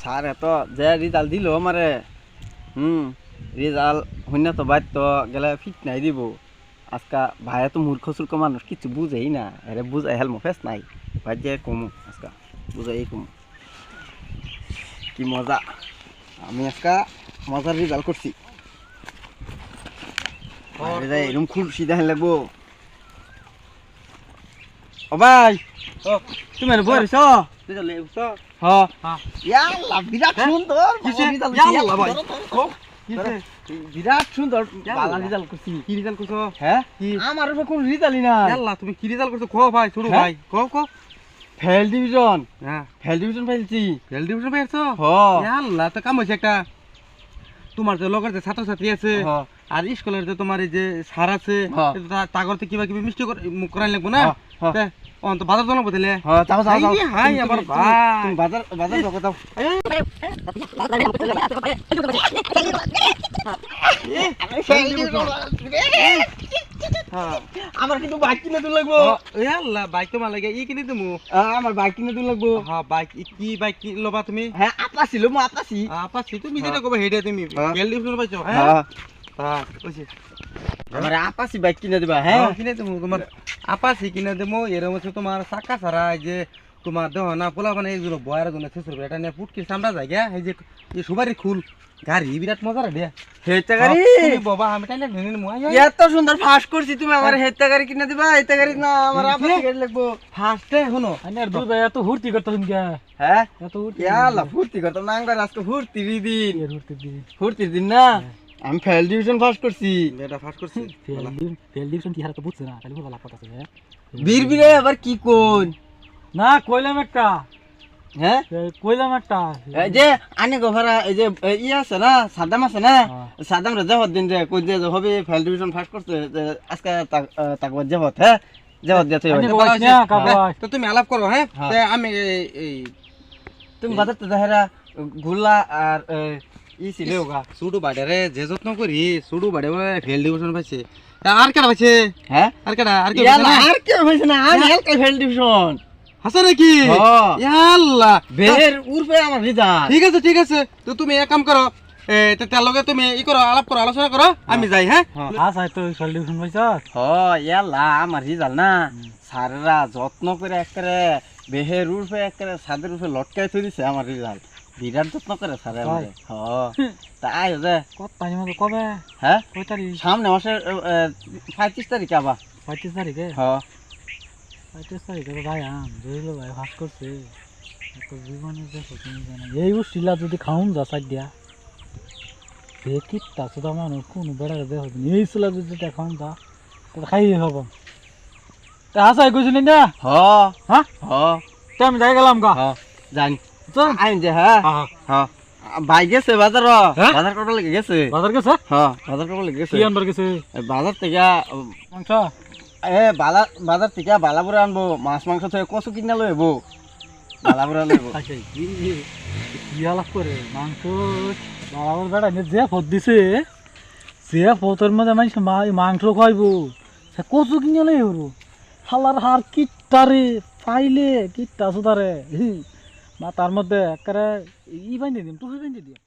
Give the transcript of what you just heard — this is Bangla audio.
স্যার এত যে রেজাল্ট দিল আমারে রেজাল্ট হইনা তো বাইর তো গেলে ফিট নাই দিব আজকা ভাই তো মূর্খ সুর্খ মানুষ কিছু বুঝেই না আরে বুঝাই হেলমো ফেস নাই ভাই যে কমু আজকা বুঝাই কমু কি মজা আমি আজকা মজার রেজাল্ট করছি এরকম খুশি দেখা লাগবো ও ভাই তুমি বলিস বিরাট সুন্দর বিরাট সুন্দর রেজাল্ট করছি কি রেজাল্ট করছো হ্যাঁ আমার কোন রেজাল্টই না তুমি কি রেজাল্ট করছো কো ভাই ছোট ভাই কো ফেল ডিভিশন হ্যাঁ ফেল ডিভিশন পাইছি ফেল ডিভিশন পাইছো হ্যাঁ আল্লাহ তো কাম হইছে একটা তোমার যে লগের যে ছাত্রছাত্রী আছে আর স্কুলের যে তোমার এই যে স্যার আছে তাগরতে কিবা কিবি মিষ্টি করাই লাগবো না অন্ত বাজার জানাবো তাহলে হ্যাঁ যাও যাও যাও হাই আবার ভাই তুমি বাজার বাজার যাও যাও আমার কিন্তু বাইক কিনে দিন লাগবো আল্লাহ বাইক তো লাগে ই কিনে দিমু আমার বাইক কিনে দিন লাগবো হ্যাঁ বাইক কি বাইক লবা তুমি হ্যাঁ আপাসি লো মু আপাসি তুমি যেটা কবে হেডে তুমি গেল ডিভিশন পাইছো হ্যাঁ হ্যাঁ কইছি আমার আপাসি বাইক কিনে দিবা হ্যাঁ কিনে দেবো তোমার আপাসি কিনে দেবো এরকম হচ্ছে তোমার চাকা ছাড়া যে তোমার দেহ না পোলা মানে এই জন্য বয়ার জন্য শেষ করবে এটা নিয়ে ফুটকি সামরা যায় গিয়া এই যে সুপারি খুল গাড়ি বিরাট মজা রে হেতা গাড়ি বাবা আমি টাইলে নিয়ে মুয়া এত সুন্দর ফাঁস করছি তুমি আমার হেতা গাড়ি কিনে দিবা হেতা গাড়ি না আমার আপাসি গাড়ি লাগবো ফার্স্টে শুনো আইনার দুই ভাই এত ফুর্তি করতেছেন কে হ্যাঁ এত ফুর্তি ইয়ালা ফুর্তি করতাম না আঙ্গার আজকে ফুর্তির দিন ফুর্তি দি ফুর্তির দিন না আমি ফেল ডিভিশন ফার্স্ট করছি এটা ফার্স্ট করছি ফেল ডিভিশন কি হারা তো বুঝছ না খালি বলা লাভ করতেছে হ্যাঁ বীর বীরে আবার কি কোন না কইলাম একটা হ্যাঁ কইলাম একটা এই যে আনে গোভারা এই যে ই আছে না সাদাম আছে না সাদাম রে যাওয়ার দিন যে কই যে হবে ফেল ডিভিশন ফার্স্ট করতে আজকে তাকবার যাবত হ্যাঁ যাবত দিতে হবে তো তুমি আলাপ করো হ্যাঁ আমি এই তুমি বাজারতে যাহেরা গুলা আর ই ছিল ওগা সুডু বাড়ে যে যত্ন করি সুডু বাড়ে বলে ফেল ডিভিশন পাইছে আর কেডা পাইছে হ্যাঁ আর কেডা আর কি আর কি হইছে না আমি হালকা ফেল ডিভিশন হাসা নাকি আল্লাহ বের উরপে আমার রিজাল্ট ঠিক আছে তো তুমি এক কাম করো তার লগে তুমি ই করো আলাপ করো আলোচনা করো আমি যাই হ্যাঁ আচ্ছা তো ফেল ডিভিশন পাইছ ইয়াল্লা আমার রিজাল্ট না স্যাররা যত্ন করে একেবারে বেহের উরপে একেবারে ছাদের উপরে লটকাই থই দিছে আমার রিজাল্ট বিরাট যত্ন করে স্যারে আমারে তাই যে কত টাইম কবে হ্যাঁ কয় তারিখ সামনে মাসের 35 তারিখে আবার 35 তারিখে হ্যাঁ 35 তারিখে ভাই জইলো ভাই ফাঁস করছে তো জীবনে দেখো তুমি জানো এই উষ্টিলা যদি খাউন যা সাইড দিয়া দেখি তা সুদা মানুষ কোন বেড়া দেখো এই সুলা যদি খাউন যা তো খাই হবো তা হাসাই কইছিলি না হ্যাঁ তো আমি যাই গেলাম গা জানি চল আইন যে হ্যাঁ ভাই গেছে বাজার বাজার করতে লেগে গেছে বাজার গেছে বাজার করতে লেগে গেছে কি আনবার গেছে বাজার থেকে মাংস বাজার থেকে বালাপুরা আনবো মাছ মাংস থেকে কচু কিনা লইবো বালাপুরা লইবো কি আলাপ করে মাংস বালাপুর বেড়া যে ফত দিছে সে ফতের মধ্যে মাংস খাইবো সে কচু কিনে লইব হালার হার কিটারে পাইলে কিটা সুতারে বা তার মধ্যে একেবারে ই বাইন্দে দিম টুপি বাইন্দে দিম